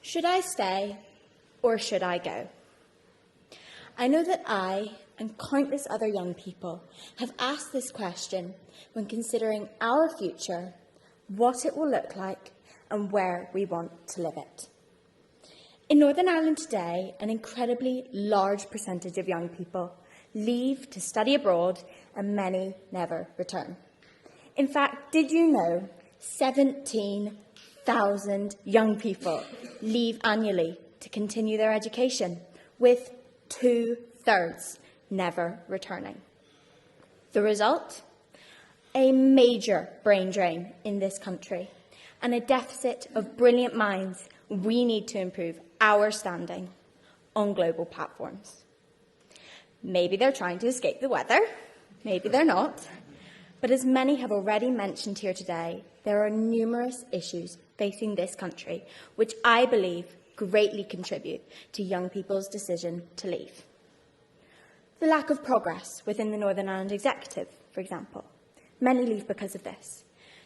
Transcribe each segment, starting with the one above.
Should I stay or should I go? I know that I and countless other young people have asked this question when considering our future, what it will look like and where we want to live it. In Northern Ireland today, an incredibly large percentage of young people leave to study abroad and many never return. In fact, did you know 17,000 young people leave annually to continue their education, with 2/3 never returning? The result? A major brain drain in this country and a deficit of brilliant minds we need to improve our standing on global platforms. Maybe they're trying to escape the weather, maybe they're not. But as many have already mentioned here today, there are numerous issues facing this country which I believe greatly contribute to young people's decision to leave. The lack of progress within the Northern Ireland Executive, for example. Many leave because of this.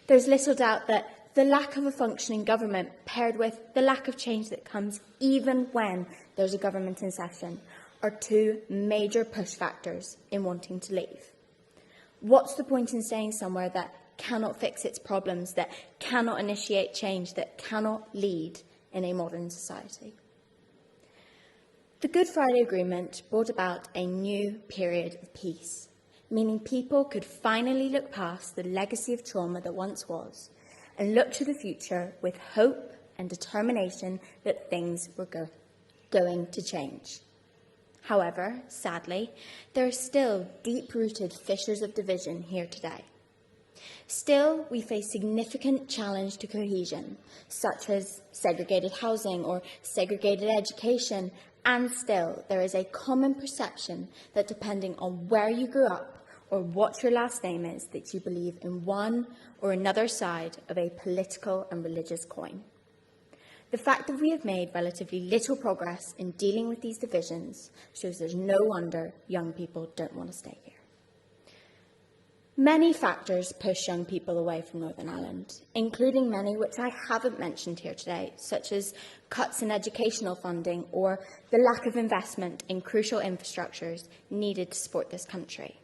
There's little doubt that the lack of a functioning government, paired with the lack of change that comes even when there's a government in session, are two major push factors in wanting to leave. What's the point in staying somewhere that cannot fix its problems, that cannot initiate change, that cannot lead in a modern society? The Good Friday Agreement brought about a new period of peace, meaning people could finally look past the legacy of trauma that once was and look to the future with hope and determination that things were going to change. However, sadly, there are still deep-rooted fissures of division here today. Still, we face significant challenge to cohesion, such as segregated housing or segregated education, and still there is a common perception that depending on where you grew up or what your last name is, that you believe in one or another side of a political and religious coin. The fact that we have made relatively little progress in dealing with these divisions shows there's no wonder young people don't want to stay here. Many factors push young people away from Northern Ireland, including many which I haven't mentioned here today, such as cuts in educational funding or the lack of investment in crucial infrastructures needed to support this country.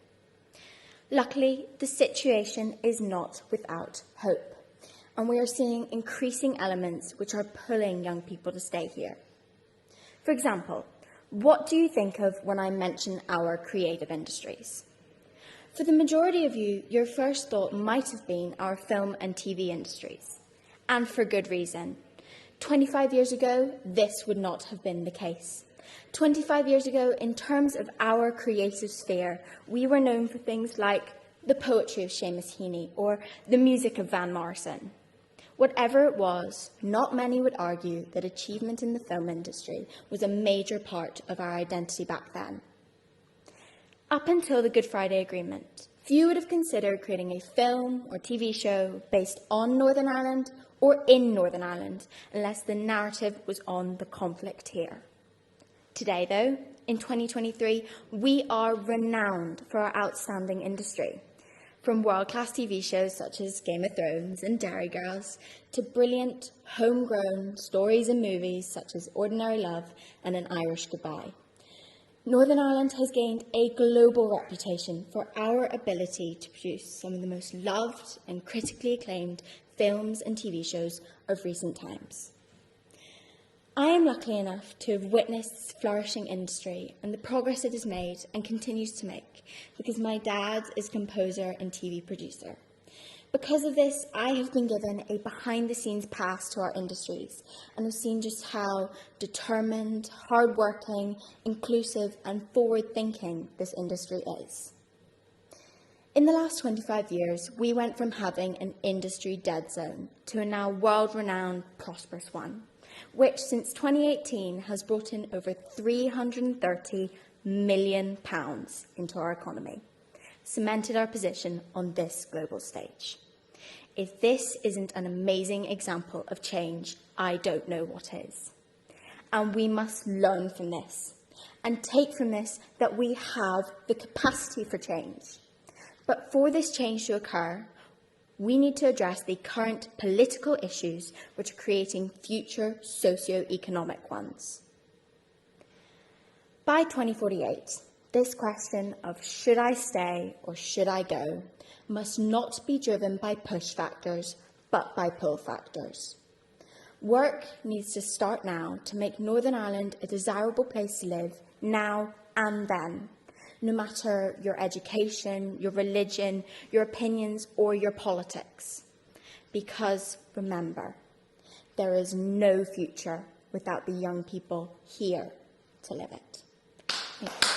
Luckily, the situation is not without hope, and we are seeing increasing elements which are pulling young people to stay here. For example, what do you think of when I mention our creative industries? For the majority of you, your first thought might have been our film and TV industries, and for good reason. 25 years ago, this would not have been the case. 25 years ago, in terms of our creative sphere, we were known for things like the poetry of Seamus Heaney or the music of Van Morrison. Whatever it was, not many would argue that achievement in the film industry was a major part of our identity back then. Up until the Good Friday Agreement, few would have considered creating a film or TV show based on Northern Ireland or in Northern Ireland, unless the narrative was on the conflict here. Today, though, in 2023, we are renowned for our outstanding industry. From world-class TV shows such as Game of Thrones and Dairy Girls, to brilliant, homegrown stories and movies such as Ordinary Love and An Irish Goodbye. Northern Ireland has gained a global reputation for our ability to produce some of the most loved and critically acclaimed films and TV shows of recent times. I am lucky enough to have witnessed this flourishing industry and the progress it has made and continues to make, because my dad is a composer and TV producer. Because of this, I have been given a behind-the-scenes pass to our industries and have seen just how determined, hard-working, inclusive and forward-thinking this industry is. In the last 25 years, we went from having an industry dead zone to a now world-renowned, prosperous one, which since 2018 has brought in over £330 million into our economy, cemented our position on this global stage. If this isn't an amazing example of change, I don't know what is. And we must learn from this and take from this that we have the capacity for change. But for this change to occur, We need to address the current political issues which are creating future socio-economic ones. By 2048, this question of should I stay or should I go must not be driven by push factors, but by pull factors. Work needs to start now to make Northern Ireland a desirable place to live now and then, no matter your education, your religion, your opinions, or your politics. Because remember, there is no future without the young people here to live it. Thank you.